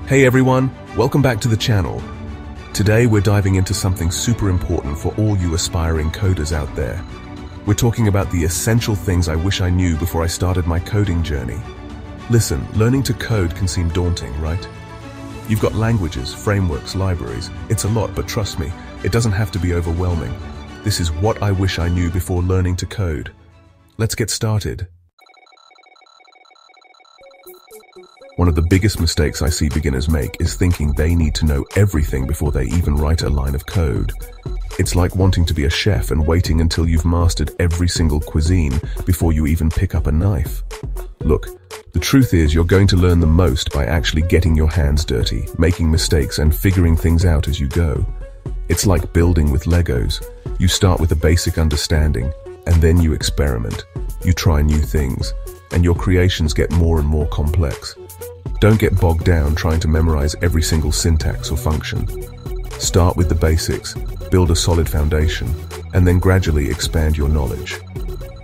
Hey everyone, welcome back to the channel. Today we're diving into something super important for all you aspiring coders out there. We're talking about the essential things I wish I knew before I started my coding journey. Listen, learning to code can seem daunting, right? You've got languages, frameworks, libraries. It's a lot, but trust me, it doesn't have to be overwhelming. This is what I wish I knew before learning to code. Let's get started. One of the biggest mistakes I see beginners make is thinking they need to know everything before they even write a line of code. It's like wanting to be a chef and waiting until you've mastered every single cuisine before you even pick up a knife. Look, the truth is you're going to learn the most by actually getting your hands dirty, making mistakes and figuring things out as you go. It's like building with Legos. You start with a basic understanding, and then you experiment. You try new things, and your creations get more and more complex. Don't get bogged down trying to memorize every single syntax or function. Start with the basics, build a solid foundation, and then gradually expand your knowledge.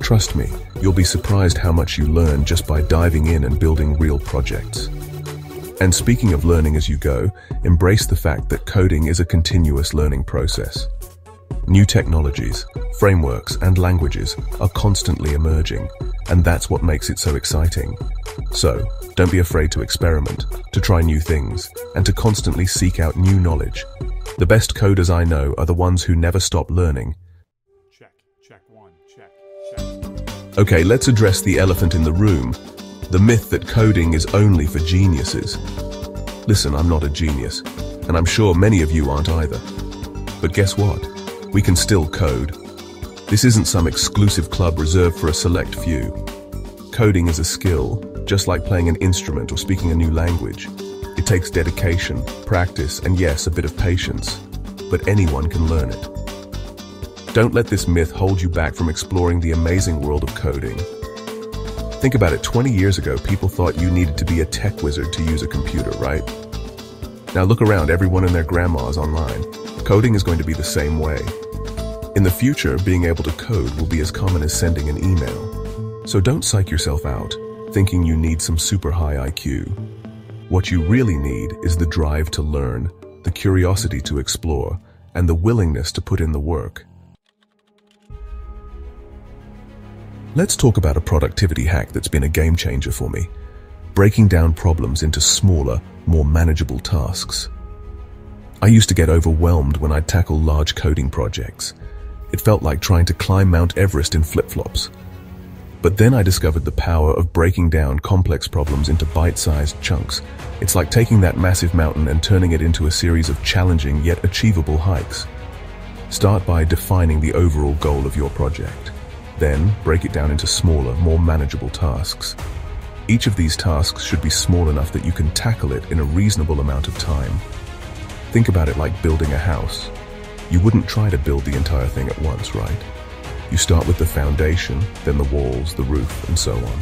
Trust me, you'll be surprised how much you learn just by diving in and building real projects. And speaking of learning as you go, embrace the fact that coding is a continuous learning process. New technologies, frameworks, and languages are constantly emerging, and that's what makes it so exciting. So, don't be afraid to experiment, to try new things, and to constantly seek out new knowledge. The best coders I know are the ones who never stop learning. Check one, check. Okay, let's address the elephant in the room, the myth that coding is only for geniuses. Listen, I'm not a genius, and I'm sure many of you aren't either. But guess what? We can still code. This isn't some exclusive club reserved for a select few. Coding is a skill, just like playing an instrument or speaking a new language. It takes dedication, practice, and yes, a bit of patience. But anyone can learn it. Don't let this myth hold you back from exploring the amazing world of coding. Think about it, 20 years ago, people thought you needed to be a tech wizard to use a computer, right? Now look around, everyone and their grandma's online. Coding is going to be the same way. In the future, being able to code will be as common as sending an email. So don't psych yourself out, thinking you need some super high IQ. What you really need is the drive to learn, the curiosity to explore, and the willingness to put in the work. Let's talk about a productivity hack that's been a game changer for me. Breaking down problems into smaller, more manageable tasks. I used to get overwhelmed when I'd tackle large coding projects. It felt like trying to climb Mount Everest in flip-flops. But then I discovered the power of breaking down complex problems into bite-sized chunks. It's like taking that massive mountain and turning it into a series of challenging yet achievable hikes. Start by defining the overall goal of your project. Then break it down into smaller, more manageable tasks. Each of these tasks should be small enough that you can tackle it in a reasonable amount of time. Think about it like building a house. You wouldn't try to build the entire thing at once, right? You start with the foundation, then the walls, the roof, and so on.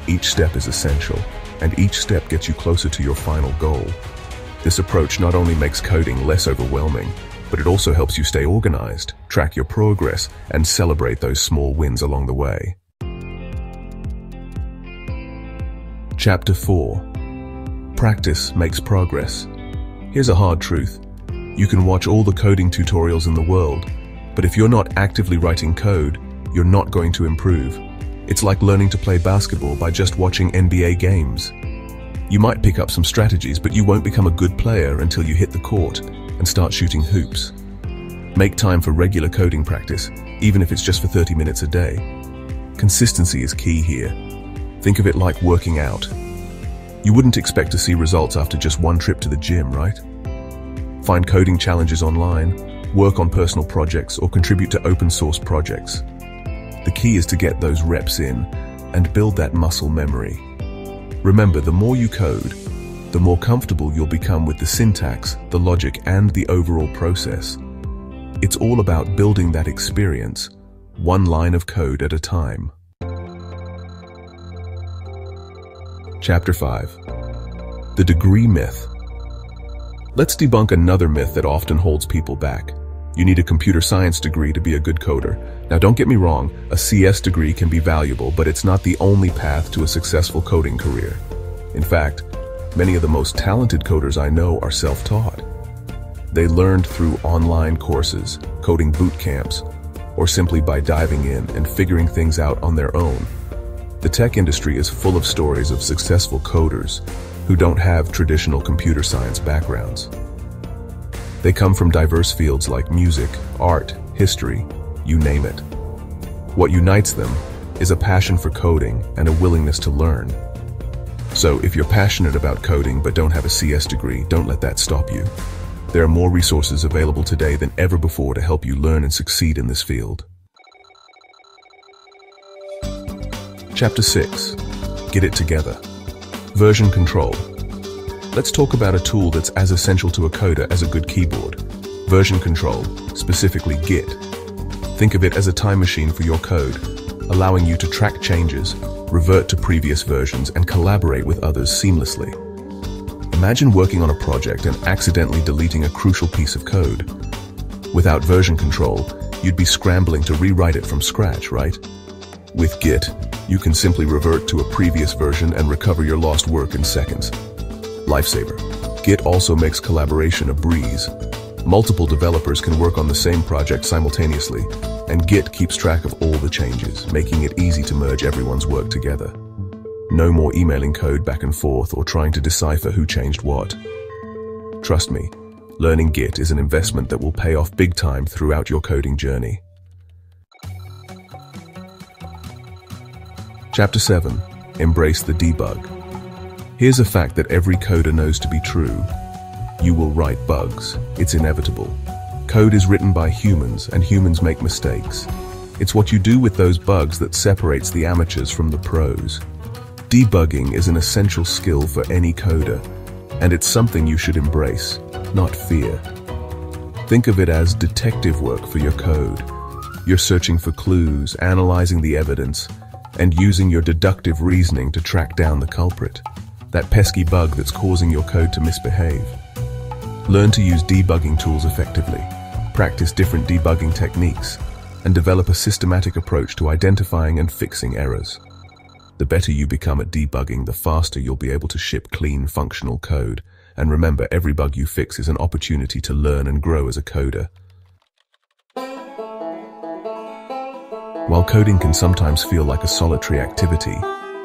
Each step is essential, and each step gets you closer to your final goal. This approach not only makes coding less overwhelming, but it also helps you stay organized, track your progress, and celebrate those small wins along the way. Chapter 4. Practice makes progress. Here's a hard truth. You can watch all the coding tutorials in the world, but if you're not actively writing code, you're not going to improve. It's like learning to play basketball by just watching NBA games. You might pick up some strategies, but you won't become a good player until you hit the court and start shooting hoops. Make time for regular coding practice, even if it's just for 30 minutes a day. Consistency is key here. Think of it like working out. You wouldn't expect to see results after just one trip to the gym, right? Find coding challenges online, work on personal projects, or contribute to open source projects. The key is to get those reps in and build that muscle memory. Remember, the more you code, the more comfortable you'll become with the syntax, the logic, and the overall process. It's all about building that experience, one line of code at a time. Chapter 5. The degree myth. Let's debunk another myth that often holds people back. You need a computer science degree to be a good coder. Now don't get me wrong, a CS degree can be valuable, but it's not the only path to a successful coding career. In fact, Many of the most talented coders I know are self-taught. They learned through online courses, coding boot camps, or simply by diving in and figuring things out on their own. The tech industry is full of stories of successful coders who don't have traditional computer science backgrounds. They come from diverse fields like music, art, history, you name it. What unites them is a passion for coding and a willingness to learn. So if you're passionate about coding but don't have a CS degree, don't let that stop you. There are more resources available today than ever before to help you learn and succeed in this field. Chapter 6. Get it together. Version control. Let's talk about a tool that's as essential to a coder as a good keyboard. Version control, specifically Git. Think of it as a time machine for your code, allowing you to track changes, revert to previous versions, and collaborate with others seamlessly. Imagine working on a project and accidentally deleting a crucial piece of code. Without version control, you'd be scrambling to rewrite it from scratch, right? With Git, you can simply revert to a previous version and recover your lost work in seconds. Lifesaver. Git also makes collaboration a breeze. Multiple developers can work on the same project simultaneously, and Git keeps track of all the changes, making it easy to merge everyone's work together. No more emailing code back and forth or trying to decipher who changed what. Trust me, learning Git is an investment that will pay off big time throughout your coding journey. Chapter 7. Embrace the debug. Here's a fact that every coder knows to be true. You will write bugs. It's inevitable. Code is written by humans, and humans make mistakes. It's what you do with those bugs that separates the amateurs from the pros. Debugging is an essential skill for any coder, and it's something you should embrace, not fear. Think of it as detective work for your code. You're searching for clues, analyzing the evidence, and using your deductive reasoning to track down the culprit, that pesky bug that's causing your code to misbehave. Learn to use debugging tools effectively, practice different debugging techniques, and develop a systematic approach to identifying and fixing errors. The better you become at debugging, the faster you'll be able to ship clean, functional code. And remember, every bug you fix is an opportunity to learn and grow as a coder. While coding can sometimes feel like a solitary activity,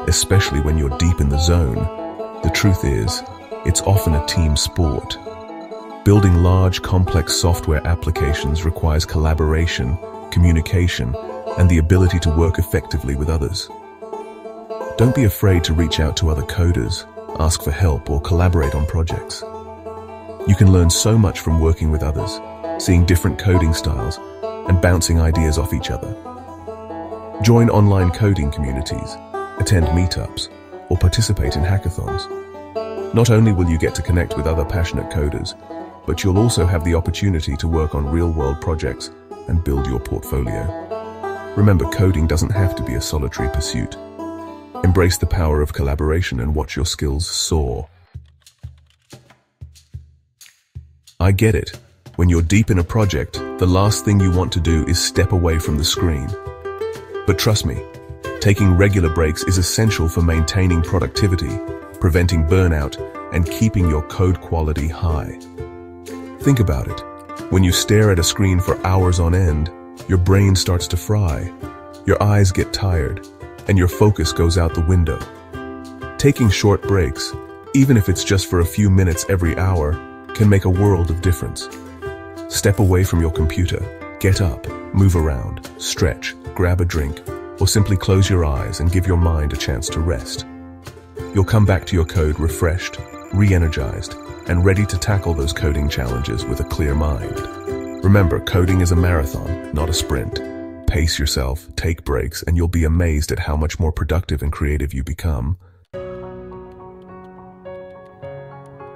especially when you're deep in the zone, the truth is, it's often a team sport. Building large, complex software applications requires collaboration, communication, and the ability to work effectively with others. Don't be afraid to reach out to other coders, ask for help, or collaborate on projects. You can learn so much from working with others, seeing different coding styles, and bouncing ideas off each other. Join online coding communities, attend meetups, or participate in hackathons. Not only will you get to connect with other passionate coders, but you'll also have the opportunity to work on real-world projects and build your portfolio. Remember, coding doesn't have to be a solitary pursuit. Embrace the power of collaboration and watch your skills soar. I get it. When you're deep in a project, the last thing you want to do is step away from the screen. But trust me, taking regular breaks is essential for maintaining productivity, preventing burnout, and keeping your code quality high. Think about it. When you stare at a screen for hours on end, your brain starts to fry, your eyes get tired, and your focus goes out the window. Taking short breaks, even if it's just for a few minutes every hour, can make a world of difference. Step away from your computer, get up, move around, stretch, grab a drink, or simply close your eyes and give your mind a chance to rest. You'll come back to your code refreshed, re-energized, and ready to tackle those coding challenges with a clear mind. Remember, coding is a marathon, not a sprint. Pace yourself, take breaks, and you'll be amazed at how much more productive and creative you become.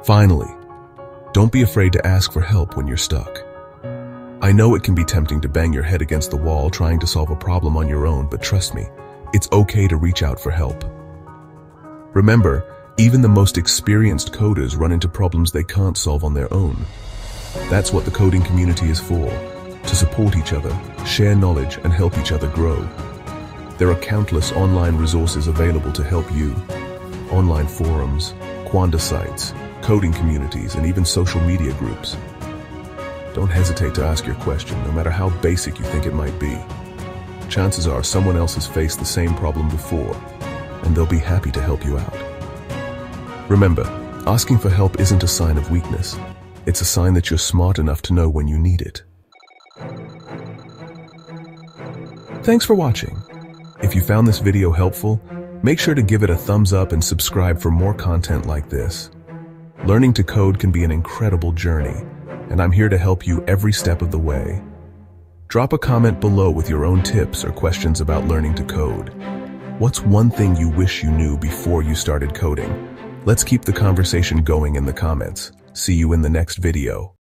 Finally, don't be afraid to ask for help when you're stuck. I know it can be tempting to bang your head against the wall trying to solve a problem on your own, but trust me, it's okay to reach out for help. Remember, even the most experienced coders run into problems they can't solve on their own. That's what the coding community is for, to support each other, share knowledge, and help each other grow. There are countless online resources available to help you. Online forums, Quanda sites, coding communities, and even social media groups. Don't hesitate to ask your question, no matter how basic you think it might be. Chances are someone else has faced the same problem before, and they'll be happy to help you out. Remember, asking for help isn't a sign of weakness. It's a sign that you're smart enough to know when you need it. Thanks for watching. If you found this video helpful, make sure to give it a thumbs up and subscribe for more content like this. Learning to code can be an incredible journey, and I'm here to help you every step of the way. Drop a comment below with your own tips or questions about learning to code. What's one thing you wish you knew before you started coding? Let's keep the conversation going in the comments. See you in the next video.